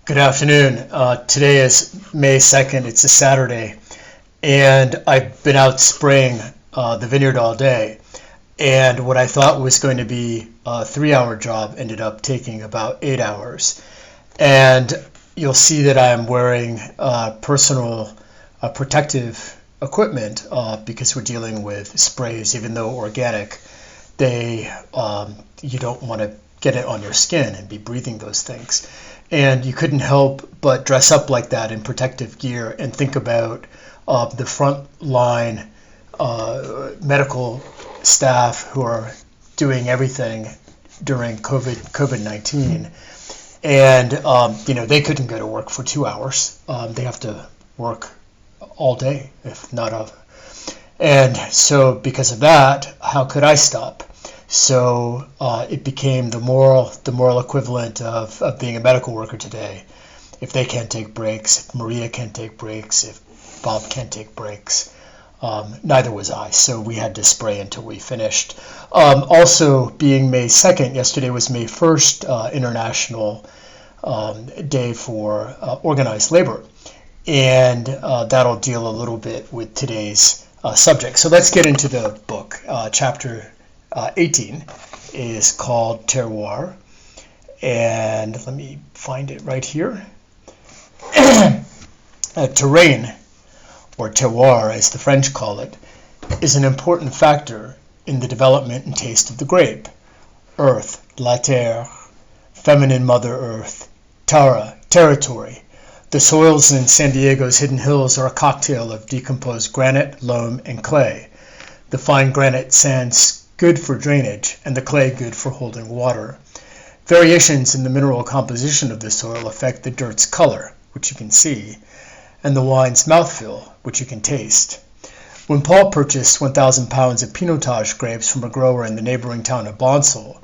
Good afternoon. Today is May 2nd. It's a Saturday, and I've been out spraying the vineyard all day. And what I thought was going to be a 3-hour job ended up taking about 8 hours. And you'll see that I'm wearing personal protective equipment because we're dealing with sprays, even though organic. You don't want to get it on your skin and be breathing those things. And you couldn't help but dress up like that in protective gear and think about the front line medical staff who are doing everything during COVID-19. And they couldn't go to work for 2 hours. They have to work all day, if not of. And so because of that, how could I stop? So it became the moral equivalent of being a medical worker today. If they can't take breaks, if Maria can't take breaks, if Bob can't take breaks, neither was I. So we had to spray until we finished. Also, being May 2nd, yesterday was May 1st, International Day for Organized Labor. And that'll deal a little bit with today's subject. So let's get into the book. Chapter 18 is called Terroir, and let me find it right here. Terrain, or terroir as the French call it, is an important factor in the development and taste of the grape. Earth, la terre, feminine Mother Earth, terra, territory. The soils in San Diego's Hidden Hills are a cocktail of decomposed granite, loam, and clay. The fine granite sands good for drainage, and the clay good for holding water. Variations in the mineral composition of the soil affect the dirt's color, which you can see, and the wine's mouthfeel, which you can taste. When Paul purchased 1,000 pounds of Pinotage grapes from a grower in the neighboring town of Bonsall,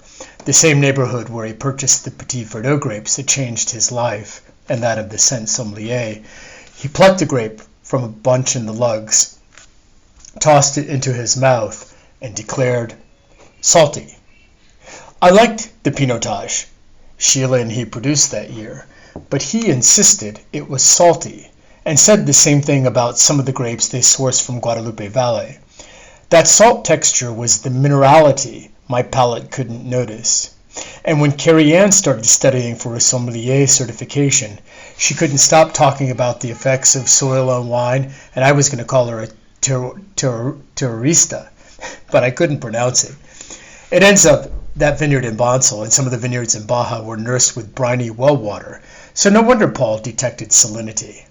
the same neighborhood where he purchased the Petit Verdot grapes that changed his life and that of the Saint Sommelier, he plucked a grape from a bunch in the lugs, tossed it into his mouth, and declared, "Salty." I liked the Pinotage Sheila and he produced that year, but he insisted it was salty, and said the same thing about some of the grapes they sourced from Guadalupe Valley. That salt texture was the minerality my palate couldn't notice. And when Carrie Ann started studying for a sommelier certification, she couldn't stop talking about the effects of soil on wine, and I was going to call her a terrorista, but I couldn't pronounce it. It ends up that vineyard in Bonsall and some of the vineyards in Baja were nursed with briny well water, so no wonder Paul detected salinity.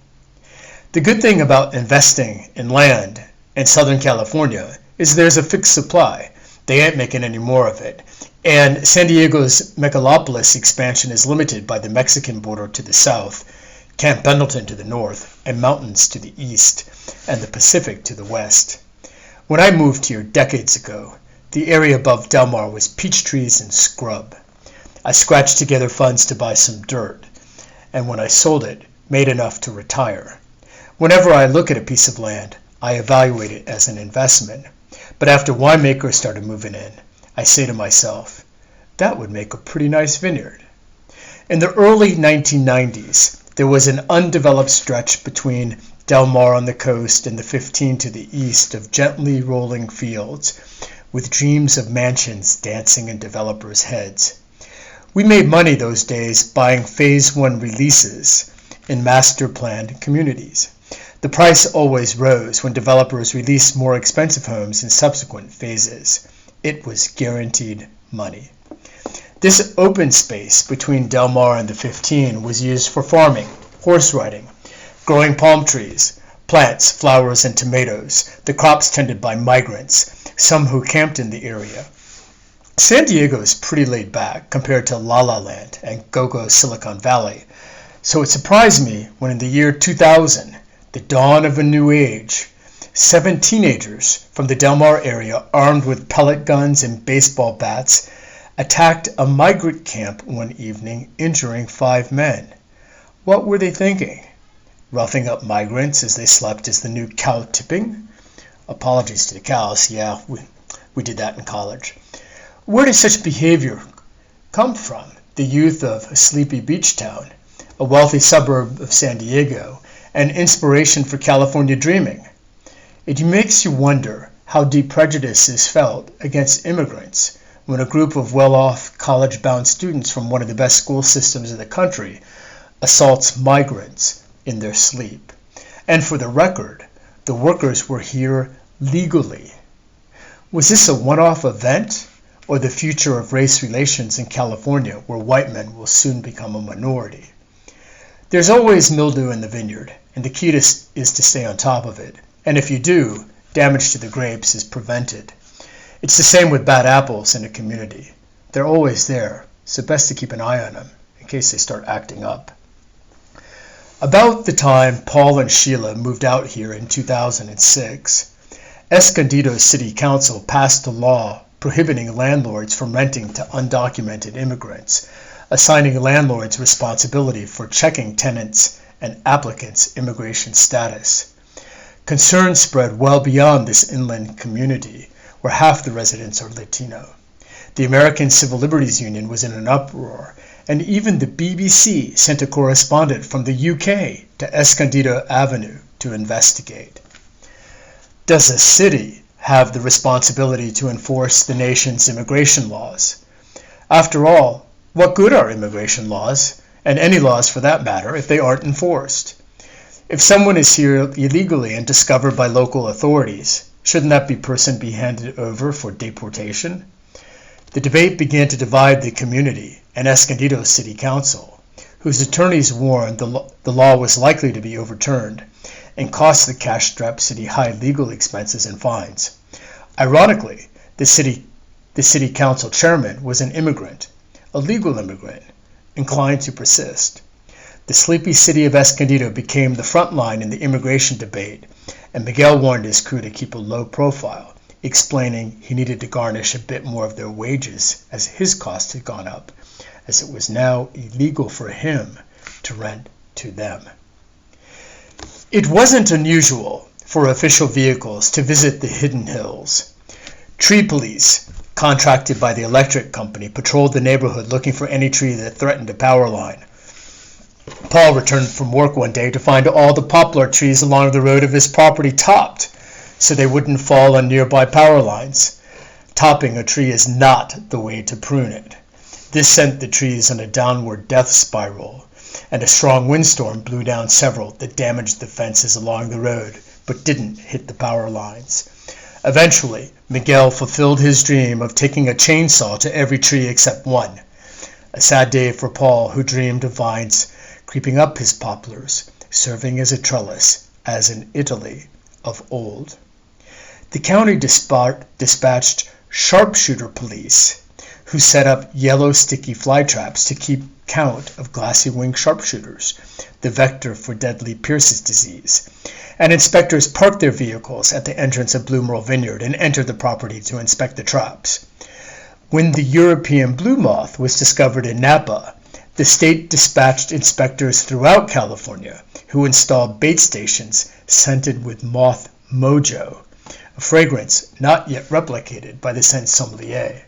The good thing about investing in land in Southern California is there's a fixed supply. They ain't making any more of it. And San Diego's megalopolis expansion is limited by the Mexican border to the south, Camp Pendleton to the north, and mountains to the east, and the Pacific to the west. When I moved here decades ago, the area above Del Mar was peach trees and scrub. I scratched together funds to buy some dirt, and when I sold it, made enough to retire. Whenever I look at a piece of land, I evaluate it as an investment. But after winemakers started moving in, I say to myself, that would make a pretty nice vineyard. In the early 1990s, there was an undeveloped stretch between Del Mar on the coast and the 15 to the east of gently rolling fields, with dreams of mansions dancing in developers' heads. We made money those days buying Phase 1 releases in master-planned communities. The price always rose when developers released more expensive homes in subsequent phases. It was guaranteed money. This open space between Del Mar and the 15 was used for farming, horse riding, growing palm trees, plants, flowers, and tomatoes, the crops tended by migrants, some who camped in the area. San Diego is pretty laid back compared to La La Land and Go-Go Silicon Valley, so it surprised me when in the year 2000, the dawn of a new age, 7 teenagers from the Del Mar area, armed with pellet guns and baseball bats, attacked a migrant camp one evening, injuring 5 men. What were they thinking? Roughing up migrants as they slept is the new cow tipping? Apologies to the cows, yeah, we did that in college. Where did such behavior come from? The youth of a sleepy beach town. a wealthy suburb of San Diego, and inspiration for California dreaming. It makes you wonder how deep prejudice is felt against immigrants when a group of well-off, college-bound students from one of the best school systems in the country assaults migrants in their sleep. And for the record, the workers were here legally. Was this a one-off event, or the future of race relations in California, where white men will soon become a minority? There's always mildew in the vineyard, and the key is to stay on top of it. And if you do, damage to the grapes is prevented. It's the same with bad apples in a community. They're always there, so best to keep an eye on them in case they start acting up. About the time Paul and Sheila moved out here in 2006, Escondido City Council passed a law prohibiting landlords from renting to undocumented immigrants, assigning landlords responsibility for checking tenants' and applicants' immigration status. Concern spread well beyond this inland community, where half the residents are Latino. The American Civil Liberties Union was in an uproar, and even the BBC sent a correspondent from the UK to Escondido Avenue to investigate. Does a city have the responsibility to enforce the nation's immigration laws? After all, what good are immigration laws, and any laws for that matter, if they aren't enforced? If someone is here illegally and discovered by local authorities, shouldn't that person be handed over for deportation? The debate began to divide the community and Escondido City Council, whose attorneys warned the law was likely to be overturned and cost the cash-strapped city high legal expenses and fines. Ironically, the city council chairman was an immigrant, a legal immigrant, inclined to persist. The sleepy city of Escondido became the front line in the immigration debate, and Miguel warned his crew to keep a low profile, explaining he needed to garnish a bit more of their wages as his costs had gone up, as it was now illegal for him to rent to them. It wasn't unusual for official vehicles to visit the hidden hills. Tree police, contracted by the electric company, patrolled the neighborhood looking for any tree that threatened a power line. Paul returned from work one day to find all the poplar trees along the road of his property topped, so they wouldn't fall on nearby power lines. Topping a tree is not the way to prune it. This sent the trees on a downward death spiral, and a strong windstorm blew down several that damaged the fences along the road, but didn't hit the power lines. Eventually, Miguel fulfilled his dream of taking a chainsaw to every tree except one. A sad day for Paul, who dreamed of vines creeping up his poplars, serving as a trellis, as in Italy of old. The county dispatched sharpshooter police, who set up yellow sticky fly traps to keep count of glassy-winged sharpshooters, the vector for deadly Pierce's disease. And inspectors parked their vehicles at the entrance of Blue Merle Vineyard and entered the property to inspect the traps. When the European blue moth was discovered in Napa, the state dispatched inspectors throughout California who installed bait stations scented with moth mojo, a fragrance not yet replicated by the scent sommelier.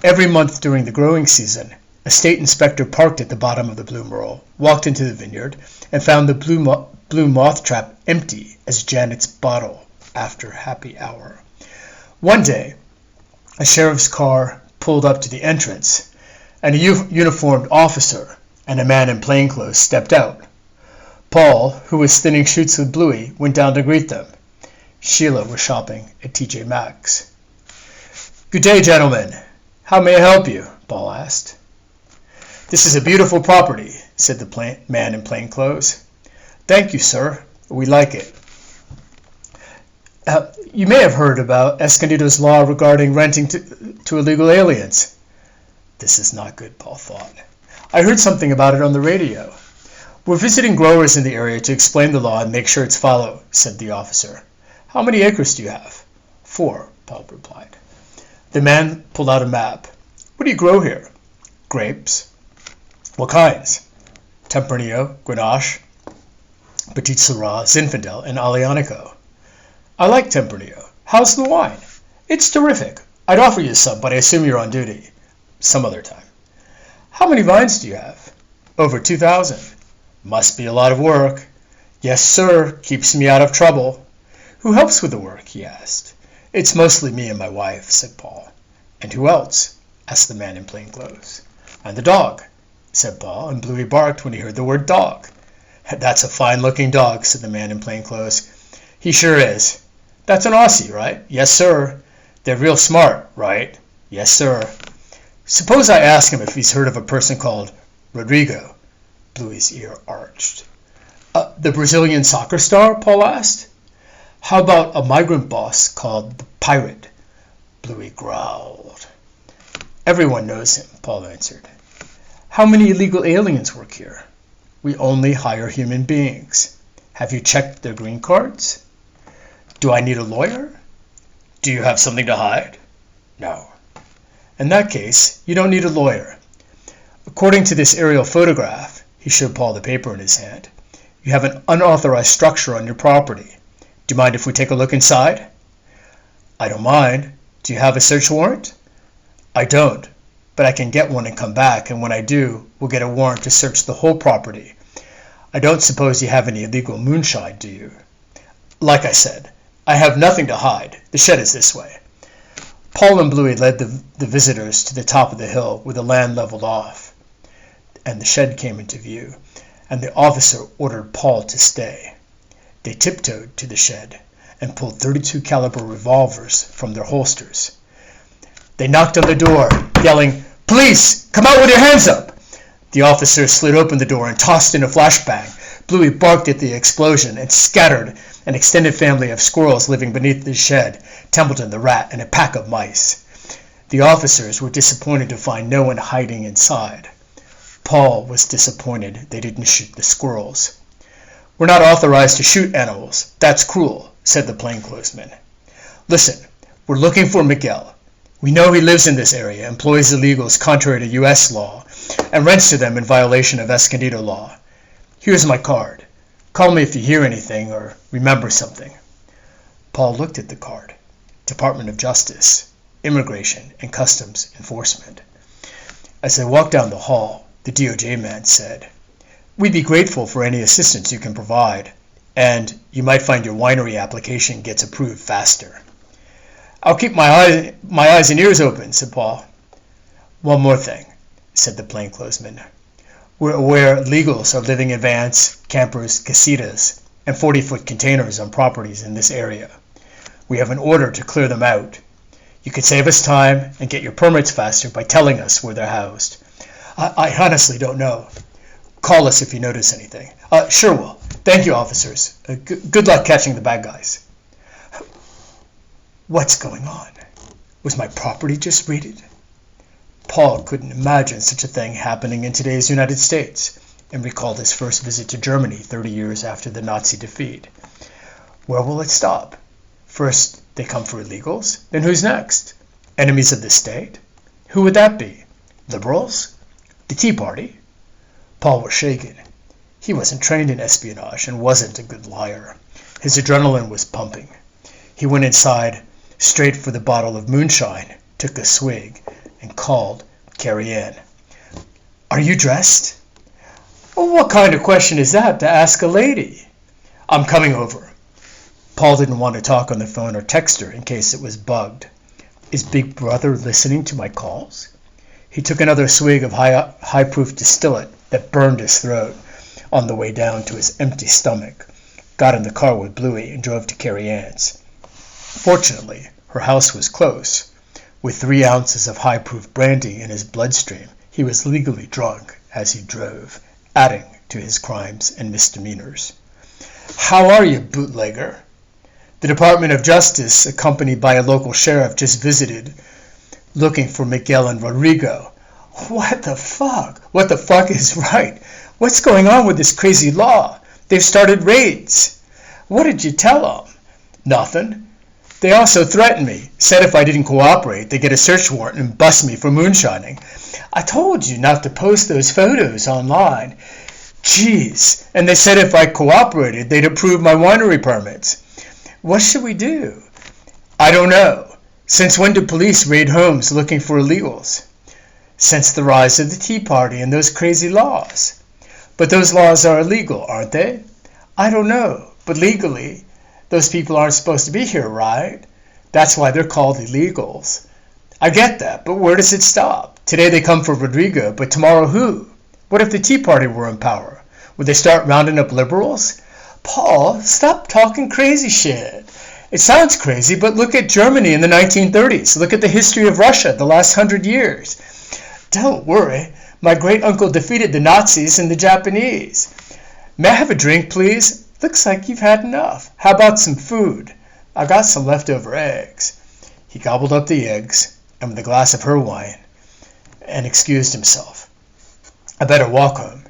Every month during the growing season, a state inspector parked at the bottom of the Blue Merle, walked into the vineyard, and found the blue moth trap empty as Janet's bottle after happy hour. One day, a sheriff's car pulled up to the entrance, and a uniformed officer and a man in plainclothes stepped out. Paul, who was thinning shoots with Bluey, went down to greet them. Sheila was shopping at TJ Maxx. "Good day, gentlemen. How may I help you?" Paul asked. "This is a beautiful property," said the man in plainclothes. "Thank you, sir. We like it." You may have heard about Escondido's law regarding renting to illegal aliens. This is not good, Paul thought. I heard something about it on the radio. "We're visiting growers in the area to explain the law and make sure it's followed," said the officer. "How many acres do you have?" 4, Paul replied. The man pulled out a map. "What do you grow here?" "Grapes." "What kinds?" "Tempranillo, Grenache, Petit Syrah, Zinfandel, and Aglianico." "I like Tempranillo. How's the wine?" "It's terrific. I'd offer you some, but I assume you're on duty." "Some other time." "How many vines do you have?" "Over 2,000. Must be a lot of work. Yes, sir. Keeps me out of trouble. Who helps with the work? He asked. It's mostly me and my wife, said Paul. And who else? Asked the man in plain clothes. And the dog, said Paul, and Bluey barked when he heard the word dog. That's a fine-looking dog, said the man in plain clothes. He sure is. That's an Aussie, right? Yes, sir. They're real smart, right? Yes, sir. Suppose I ask him if he's heard of a person called Rodrigo. Bluey's ear arched. The Brazilian soccer star? Paul asked. How about a migrant boss called the Pirate? Bluey growled. Everyone knows him, Paul answered. How many illegal aliens work here? We only hire human beings. Have you checked their green cards? Do I need a lawyer? Do you have something to hide? No. In that case, you don't need a lawyer. According to this aerial photograph, he showed Paul the paper in his hand, you have an unauthorized structure on your property. Do you mind if we take a look inside? I don't mind. Do you have a search warrant? I don't, but I can get one and come back, and when I do, we'll get a warrant to search the whole property. I don't suppose you have any illegal moonshine, do you? Like I said, I have nothing to hide. The shed is this way. Paul and Bluey led the visitors to the top of the hill where the land leveled off, and the shed came into view, and the officer ordered Paul to stay. They tiptoed to the shed and pulled .32 caliber revolvers from their holsters. They knocked on the door, yelling, "Police, come out with your hands up!" The officer slid open the door and tossed in a flashbang. Bluey barked at the explosion and scattered an extended family of squirrels living beneath the shed, Templeton the rat, and a pack of mice. The officers were disappointed to find no one hiding inside. Paul was disappointed they didn't shoot the squirrels. We're not authorized to shoot animals. That's cruel, said the plainclothesman. Listen, we're looking for Miguel. We know he lives in this area, employs illegals contrary to U.S. law, and rents to them in violation of Escondido law. Here's my card. Call me if you hear anything or remember something. Paul looked at the card. Department of Justice, Immigration and Customs Enforcement. As they walked down the hall, the DOJ man said, We'd be grateful for any assistance you can provide, and you might find your winery application gets approved faster. I'll keep my eyes and ears open, said Paul. One more thing, said the plainclothesman. We're aware illegals are living in vans, campers, casitas, and 40-foot containers on properties in this area. We have an order to clear them out. You could save us time and get your permits faster by telling us where they're housed. I honestly don't know. Call us if you notice anything. Sure will. Thank you, officers. Good luck catching the bad guys. What's going on? Was my property just raided? Paul couldn't imagine such a thing happening in today's United States, and recalled his first visit to Germany 30 years after the Nazi defeat. Where will it stop? First, they come for illegals. Then who's next? Enemies of the state? Who would that be? Liberals? The Tea Party? Paul was shaken. He wasn't trained in espionage and wasn't a good liar. His adrenaline was pumping. He went inside, straight for the bottle of moonshine, took a swig, and called Carrie Ann. Are you dressed? Well, what kind of question is that to ask a lady? I'm coming over. Paul didn't want to talk on the phone or text her in case it was bugged. Is Big Brother listening to my calls? He took another swig of high-proof distillate that burned his throat on the way down to his empty stomach, got in the car with Bluey, and drove to Carrie Ann's. Fortunately, her house was close. With 3 ounces of high-proof brandy in his bloodstream, he was legally drunk as he drove, adding to his crimes and misdemeanors. How are you, bootlegger? The Department of Justice, accompanied by a local sheriff, just visited, looking for Miguel and Rodrigo. What the fuck? What the fuck is right? What's going on with this crazy law? They've started raids. What did you tell them? Nothing. They also threatened me, said if I didn't cooperate, they'd get a search warrant and bust me for moonshining. I told you not to post those photos online. Jeez. And they said if I cooperated, they'd approve my winery permits. What should we do? I don't know. Since when do police raid homes looking for illegals? Since the rise of the Tea Party and those crazy laws. But those laws are illegal, aren't they? I don't know, but legally, those people aren't supposed to be here, right? That's why they're called illegals. I get that, but where does it stop? Today they come for Rodrigo, but tomorrow who? What if the Tea Party were in power? Would they start rounding up liberals? Paul, stop talking crazy shit. It sounds crazy, but look at Germany in the 1930s. Look at the history of Russia the last 100 years. Don't worry, my great-uncle defeated the Nazis and the Japanese. May I have a drink, please? Looks like you've had enough. How about some food? I got some leftover eggs. He gobbled up the eggs, and with a glass of her wine, and excused himself. I better walk home.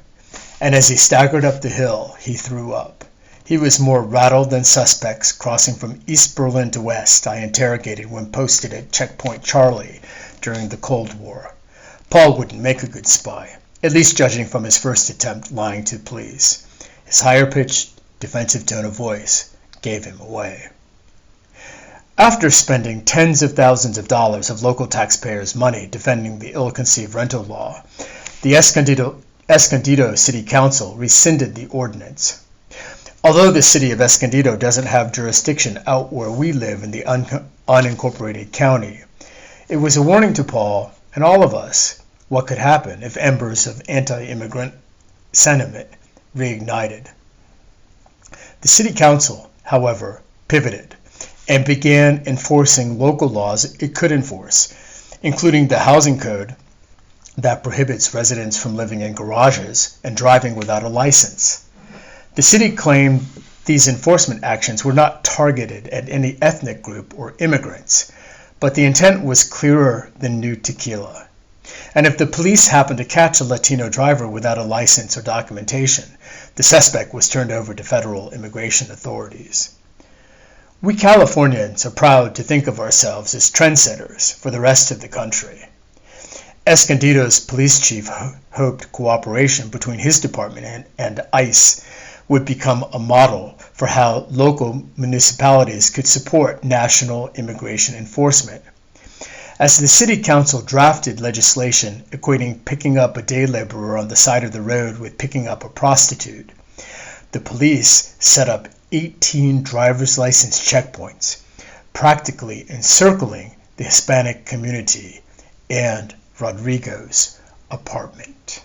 And as he staggered up the hill, he threw up. He was more rattled than suspects crossing from East Berlin to West I interrogated when posted at Checkpoint Charlie during the Cold War. Paul wouldn't make a good spy, at least judging from his first attempt lying to police. His higher-pitched, defensive tone of voice gave him away. After spending tens of thousands of dollars of local taxpayers' money defending the ill-conceived rental law, the Escondido City Council rescinded the ordinance. Although the city of Escondido doesn't have jurisdiction out where we live in the unincorporated county, it was a warning to Paul and all of us what could happen if embers of anti-immigrant sentiment reignited. The city council, however, pivoted and began enforcing local laws it could enforce, including the housing code that prohibits residents from living in garages and driving without a license. The city claimed these enforcement actions were not targeted at any ethnic group or immigrants, but the intent was clearer than new tequila. And if the police happened to catch a Latino driver without a license or documentation, the suspect was turned over to federal immigration authorities. We Californians are proud to think of ourselves as trendsetters for the rest of the country. Escondido's police chief hoped cooperation between his department and ICE would become a model for how local municipalities could support national immigration enforcement. As the city council drafted legislation equating picking up a day laborer on the side of the road with picking up a prostitute, the police set up 18 driver's license checkpoints, practically encircling the Hispanic community and Rodrigo's apartment.